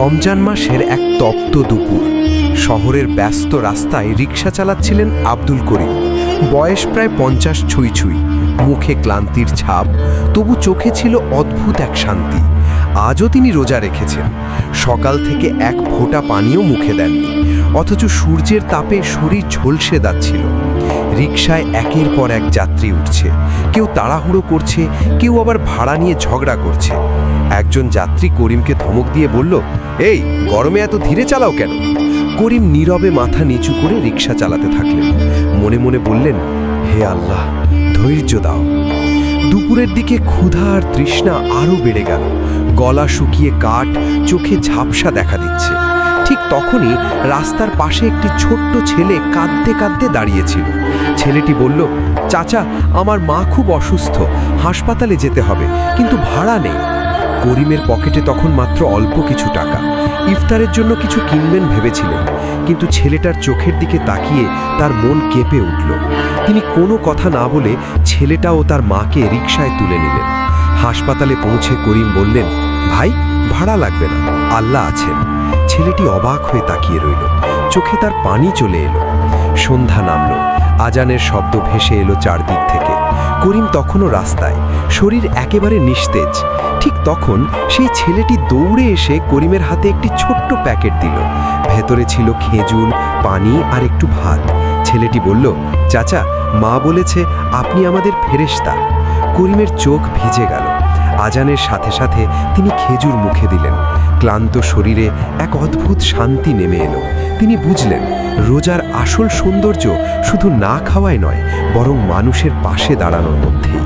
রমজান মাসের এক তপ্ত দুপুর শহরের ব্যস্ত রাস্তায় রিক্সা চালাচ্ছিলেন আব্দুল করিম। বয়স প্রায় 50 ছুঁই ছুঁই, মুখে ক্লান্তির ছাপ, তবু চোখে ছিল অদ্ভুত এক শান্তি। আজও তিনি রোজা রেখেছেন, সকাল থেকে এক ফোঁটা পানিও মুখে দেননি, অথচ সূর্যের তাপে শরীর ঝলসে যাচ্ছিল। রিকশায় একের পর এক যাত্রী উঠছে, কেউ তাড়াহুড়ো করছে, কেউ আবার ভাড়া নিয়ে ঝগড়া করছে। একজন যাত্রী করিমকে ধমক দিয়ে বলল, এই গরমে এত ধীরে চালাও কেন? করিম নীরবে মাথা নিচু করে রিকশা চালাতে থাকলেন, মনে মনে বললেন, হে আল্লাহ, ধৈর্য দাও। দুপুরের দিকে ক্ষুধা আর তৃষ্ণা আরও বেড়ে গেল, গলা শুকিয়ে কাঠ, চোখে ঝাপসা দেখা দিচ্ছে। ঠিক তখনই রাস্তার পাশে একটি ছোট্ট ছেলে কাঁদতে কাঁদতে দাঁড়িয়েছিল। ছেলেটি বলল, চাচা, আমার মা খুব অসুস্থ, হাসপাতালে যেতে হবে, কিন্তু ভাড়া নেই। করিমের পকেটে তখন মাত্র অল্প কিছু টাকা, ইফতারের জন্য কিছু কিনবেন ভেবেছিলেন, কিন্তু ছেলেটার চোখের দিকে তাকিয়ে তার মন কেঁপে উঠল। তিনি কোনো কথা না বলে ছেলেটা ও তার মাকে রিকশায় তুলে নিলেন। হাসপাতালে পৌঁছে করিম বললেন, ভাই, ভাড়া লাগবে না, আল্লাহ আছেন। ছেলেটি অবাক হয়ে তাকিয়ে রইল, চোখে তার পানি চলে এলো। সন্ধ্যা নামল, আজানের শব্দ ভেসে এলো চারদিক থেকে। করিম তখনও রাস্তায়, শরীর একেবারে নিস্তেজ। ঠিক তখন সেই ছেলেটি দৌড়ে এসে করিমের হাতে একটি ছোট্ট প্যাকেট দিল। ভেতরে ছিল খেজুর, পানি আর একটু ভাত। ছেলেটি বলল, চাচা, মা বলেছে আপনি আমাদের ফেরেশতা। করিমের চোখ ভিজে গেল। আজানের সাথে সাথে তিনি খেজুর মুখে দিলেন। ক্লান্ত শরীরে এক অদ্ভুত শান্তি নেমে এলো। তিনি বুঝলেন, রোজার আসল সৌন্দর্য শুধু না খাওয়ায় নয়, বরং মানুষের পাশে দাঁড়ানোর মধ্যেই।